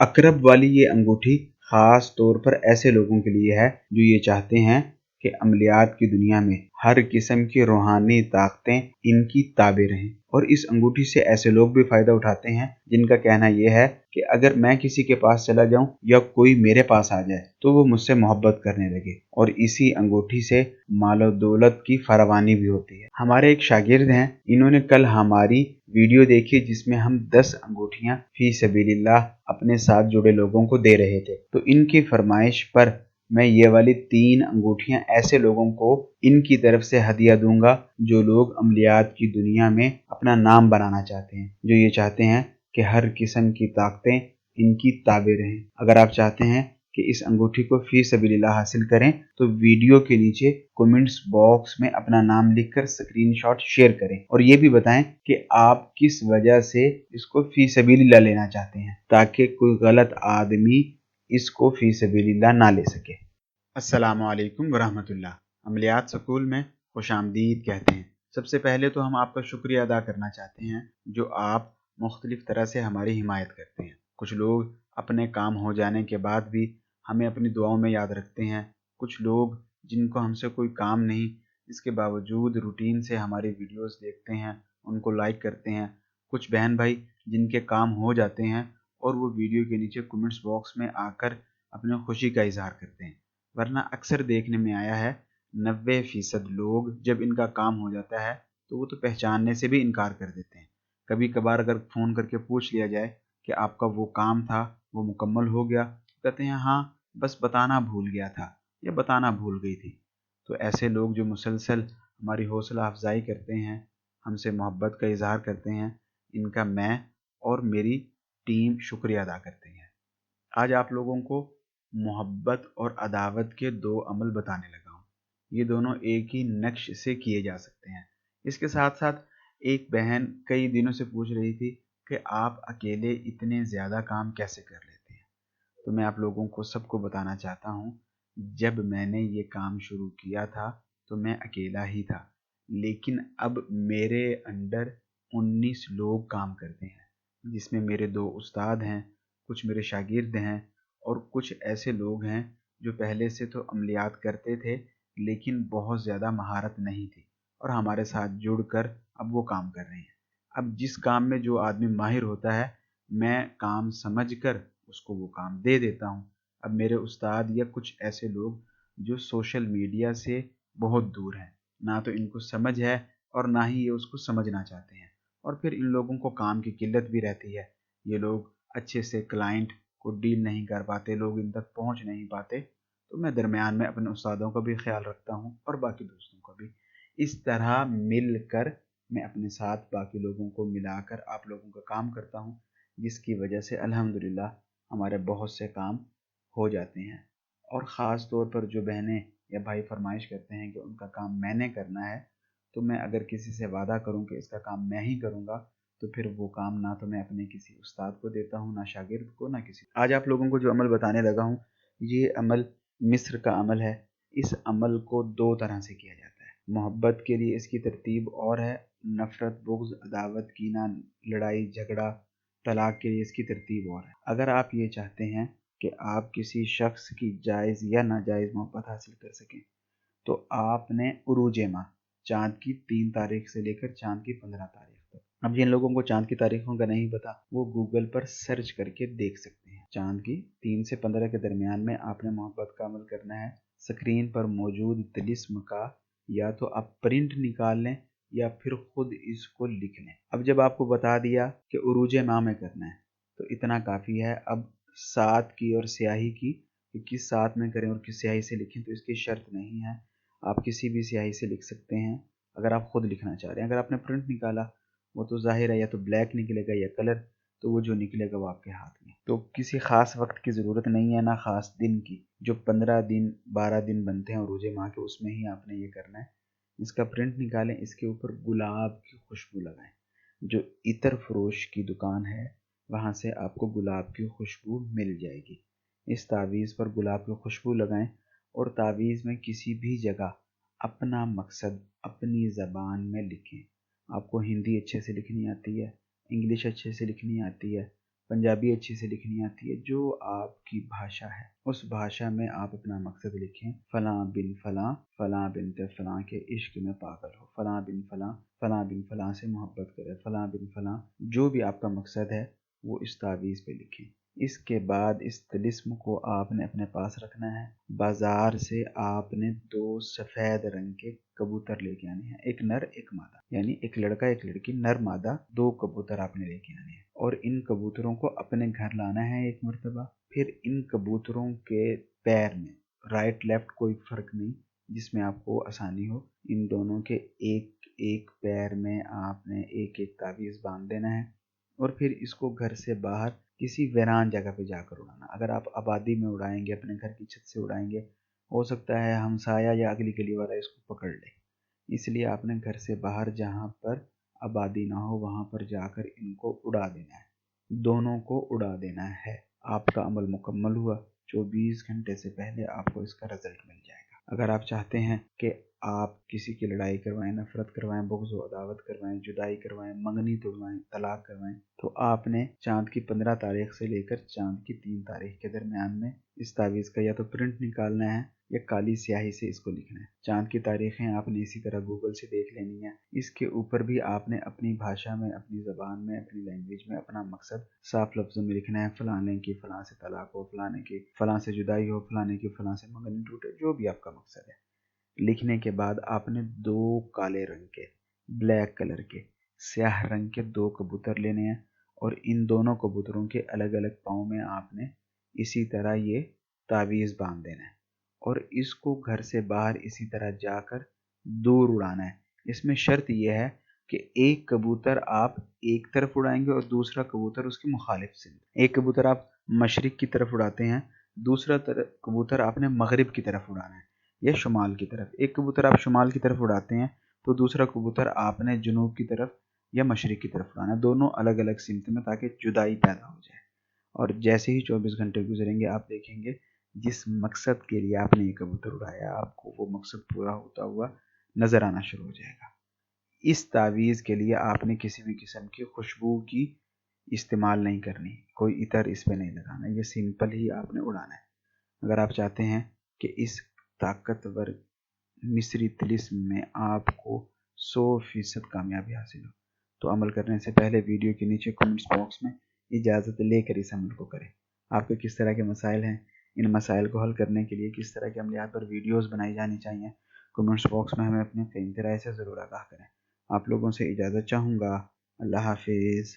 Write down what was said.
अकरब वाली ये अंगूठी खास तौर पर ऐसे लोगों के लिए है जो ये चाहते हैं कि अमलियात की दुनिया में हर किस्म की रूहानी ताकतें इनकी ताबे रहें। और इस अंगूठी से ऐसे लोग भी फ़ायदा उठाते हैं जिनका कहना यह है कि अगर मैं किसी के पास चला जाऊं या कोई मेरे पास आ जाए तो वो मुझसे मोहब्बत करने लगे। और इसी अंगूठी से मालो दौलत की फरावानी भी होती है। हमारे एक शागिर्द हैं, इन्होंने कल हमारी वीडियो देखी जिसमें हम 10 अंगूठियां फी सबीलिल्लाह अपने साथ जुड़े लोगों को दे रहे थे। तो इनकी फरमाइश पर मैं ये वाली 3 अंगूठियां ऐसे लोगों को इनकी तरफ से हदिया दूंगा जो लोग अमलियात की दुनिया में अपना नाम बनाना चाहते हैं, जो ये चाहते हैं कि हर किस्म की ताकतें इनकी ताबे रहें। अगर आप चाहते हैं कि इस अंगूठी को फी सबीलिल्लाह हासिल करें तो वीडियो के नीचे कमेंट्स बॉक्स में अपना नाम लिखकर स्क्रीनशॉट शेयर करें और ये भी बताएं कि आप किस वजह से इसको फी सबीलिल्लाह लेना चाहते हैं, ताकि कोई गलत आदमी इसको फी सबीलिल्लाह ना ले सके। अस्सलामु अलैकुम वरहमतुल्लाह। अमलियात स्कूल में खुश आमदीद कहते हैं। सबसे पहले तो हम आपका शुक्रिया अदा करना चाहते हैं जो आप मुख्तलिफ तरह से हमारी हिमायत करते हैं। कुछ लोग अपने काम हो जाने के बाद भी हमें अपनी दुआओं में याद रखते हैं। कुछ लोग जिनको हमसे कोई काम नहीं, इसके बावजूद रूटीन से हमारी वीडियोस देखते हैं, उनको लाइक करते हैं। कुछ बहन भाई जिनके काम हो जाते हैं और वो वीडियो के नीचे कमेंट्स बॉक्स में आकर अपनी खुशी का इजहार करते हैं। वरना अक्सर देखने में आया है 90% लोग जब इनका काम हो जाता है तो वो तो पहचानने से भी इनकार कर देते हैं। कभी कभार अगर फ़ोन करके पूछ लिया जाए कि आपका वो काम था वो मुकम्मल हो गया, कहते हैं हाँ बस बताना भूल गया था या बताना भूल गई थी। तो ऐसे लोग जो मुसलसल हमारी हौसला अफजाई करते हैं, हमसे मोहब्बत का इजहार करते हैं, इनका मैं और मेरी टीम शुक्रिया अदा करते हैं। आज आप लोगों को मोहब्बत और अदावत के 2 अमल बताने लगा हूँ। ये दोनों एक ही नक्श से किए जा सकते हैं। इसके साथ साथ एक बहन कई दिनों से पूछ रही थी कि आप अकेले इतने ज़्यादा काम कैसे कर लेते हैं। तो मैं आप लोगों को सबको बताना चाहता हूँ, जब मैंने ये काम शुरू किया था तो मैं अकेला ही था, लेकिन अब मेरे अंडर 19 लोग काम करते हैं, जिसमें मेरे 2 उस्ताद हैं, कुछ मेरे शागिर्द हैं और कुछ ऐसे लोग हैं जो पहले से तो अमलियात करते थे लेकिन बहुत ज़्यादा महारत नहीं थी और हमारे साथ जुड़कर अब वो काम कर रहे हैं। अब जिस काम में जो आदमी माहिर होता है, मैं काम समझकर उसको वो काम दे देता हूँ। अब मेरे उस्ताद या कुछ ऐसे लोग जो सोशल मीडिया से बहुत दूर हैं, ना तो इनको समझ है और ना ही ये उसको समझना चाहते हैं, और फिर इन लोगों को काम की किल्लत भी रहती है। ये लोग अच्छे से क्लाइंट को डील नहीं कर पाते, लोग इन तक पहुंच नहीं पाते। तो मैं दरमियान में अपने उस्तादों का भी ख्याल रखता हूँ और बाकी दोस्तों का भी। इस तरह मिलकर मैं अपने साथ बाकी लोगों को मिलाकर आप लोगों का काम करता हूँ, जिसकी वजह से अल्हम्दुलिल्लाह हमारे बहुत से काम हो जाते हैं। और ख़ास तौर पर जो बहनें या भाई फरमाइश करते हैं कि उनका काम मैंने करना है, तो मैं अगर किसी से वादा करूं कि इसका काम मैं ही करूंगा तो फिर वो काम ना तो मैं अपने किसी उस्ताद को देता हूँ, ना शागिर्द को, ना किसी। आज आप लोगों को जो अमल बताने लगा हूँ, ये अमल मिस्र का अमल है। इस अमल को 2 तरह से किया जाता है। मोहब्बत के लिए इसकी तरतीब और है, नफ़रत, बुग़्ज़, अदावत, कीना, लड़ाई झगड़ा, तलाक के लिए इसकी तरतीब और है। अगर आप ये चाहते हैं कि आप किसी शख्स की जायज़ या नाजायज़ मोहब्बत हासिल कर सकें तो आपने उरूज माह, चाँद की 3 तारीख से लेकर चाँद की 15 तारीख तक। अब जिन लोगों को चाँद की तारीखों का नहीं पता, वो गूगल पर सर्च करके देख सकते हैं। चाँद की 3 से 15 के दरमियान में आपने मोहब्बत का अमल करना है। स्क्रीन पर मौजूद तिलिस्म का या तो आप प्रिंट निकाल लें या फिर खुद इसको लिख लें। अब जब आपको बता दिया कि उरूज माह में करना है तो इतना काफ़ी है। अब साथ की और स्याही की, कि किस साथ में करें और किस स्याही से लिखें, तो इसकी शर्त नहीं है। आप किसी भी स्याही से लिख सकते हैं अगर आप खुद लिखना चाह रहे हैं। अगर आपने प्रिंट निकाला वो तो जाहिर है या तो ब्लैक निकलेगा या कलर, तो वो जो निकलेगा वो आपके हाथ में। तो किसी ख़ास वक्त की ज़रूरत नहीं है, ना ख़ास दिन की। जो 15 दिन 12 दिन बनते हैं रोज़े माह के, उसमें ही आपने ये करना है। इसका प्रिंट निकालें, इसके ऊपर गुलाब की खुशबू लगाएं। जो इतर फरोश की दुकान है वहाँ से आपको गुलाब की खुशबू मिल जाएगी। इस तावीज़ पर गुलाब की खुशबू लगाएं और तावीज़ में किसी भी जगह अपना मकसद अपनी ज़बान में लिखें। आपको हिंदी अच्छे से लिखनी आती है, इंग्लिश अच्छे से लिखनी आती है, पंजाबी अच्छी से लिखनी आती है, जो आपकी भाषा है उस भाषा में आप अपना मकसद लिखें। फलां बिन फलां, फलां बिनते फलां के इश्क में पागल हो, फलां बिन फलां, फलां बिन फलां से मोहब्बत करें, फलां बिन फलां, जो भी आपका मकसद है वो इस तावीज़ पे लिखें। इसके बाद इस तिलिस्म को आपने अपने पास रखना है। बाजार से आपने 2 सफ़ेद रंग के कबूतर लेके आने हैं, एक नर एक मादा, यानी एक लड़का एक लड़की, नर मादा 2 कबूतर आपने लेके आने हैं और इन कबूतरों को अपने घर लाना है एक मरतबा। फिर इन कबूतरों के पैर में राइट लेफ्ट कोई फ़र्क नहीं, जिसमें आपको आसानी हो, इन दोनों के एक एक पैर में आपने एक एक तावीज़ बांध देना है और फिर इसको घर से बाहर किसी वीरान जगह पे जाकर उड़ाना। अगर आप आबादी में उड़ाएंगे, अपने घर की छत से उड़ाएंगे, हो सकता है हमसाया या अगली गली वाला इसको पकड़ ले, इसलिए आपने घर से बाहर जहाँ पर आबादी ना हो वहाँ पर जाकर इनको उड़ा देना है, दोनों को उड़ा देना है। आपका अमल मुकम्मल हुआ, 24 घंटे से पहले आपको इसका रिजल्ट मिल जाएगा। अगर आप चाहते हैं कि आप किसी की लड़ाई करवाएं, नफरत करवाएं, बुग़्ज़ व अदावत करवाएं, जुदाई करवाएं, मंगनी तोड़वाएं, तलाक करवाएं, तो आपने चाँद की 15 तारीख से लेकर चाँद की 3 तारीख के दरमियान में इस तावीज़ का या तो प्रिंट निकालना है या काली स्याही से इसको लिखना है। चाँद की तारीखें आपने इसी तरह गूगल से देख लेनी है। इसके ऊपर भी आपने अपनी भाषा में, अपनी ज़बान में, अपनी लैंग्वेज में अपना मकसद साफ लफ्ज़ों में लिखना है। फलाने की फलां से तलाक हो, फलाने की फलां से जुदाई हो, फलाने की फलां से मंगनी टूटे, जो भी आपका मकसद है। लिखने के बाद आपने 2 काले रंग के, ब्लैक कलर के, स्याह रंग के 2 कबूतर लेने हैं और इन दोनों कबूतरों के अलग अलग पाँव में आपने इसी तरह ये तावीज़ बांध देना है और इसको घर से बाहर इसी तरह जाकर दूर उड़ाना है। इसमें शर्त यह है कि एक कबूतर आप एक तरफ उड़ाएंगे और दूसरा कबूतर उसकी मुखालिफ से। एक कबूतर आप मशरिक की तरफ उड़ाते हैं, दूसरा कबूतर आपने मगरिब की तरफ उड़ाना है या शुमाल की तरफ। एक कबूतर आप शुमाल की तरफ उड़ाते हैं तो दूसरा कबूतर आपने जुनूब की तरफ या मशरिक की तरफ उड़ाना है, दोनों अलग अलग सिमत में, ताकि जुदाई पैदा हो जाए। और जैसे ही 24 घंटे गुजरेंगे आप देखेंगे जिस मकसद के लिए आपने ये कबूतर उड़ाया, आपको वो मकसद पूरा होता हुआ नज़र आना शुरू हो जाएगा। इस तावीज़ के लिए आपने किसी भी किस्म की खुशबू की इस्तेमाल नहीं करनी, कोई इतर इस पे नहीं लगाना, ये सिंपल ही आपने उड़ाना है। अगर आप चाहते हैं कि इस ताकतवर मिस्री तिलिस्म में आपको 100% कामयाबी हासिल हो, तो अमल करने से पहले वीडियो के नीचे कमेंट्स बॉक्स में इजाज़त लेकर इस अमल को करें। आपके किस तरह के मसाइल हैं, इन मसाइल को हल करने के लिए किस तरह के अमलियात पर वीडियोस बनाई जानी चाहिए, कमेंट्स बॉक्स में हमें अपने कीमती राय से ज़रूर आगाह करें। आप लोगों से इजाज़त चाहूँगा। अल्लाह हाफिज़।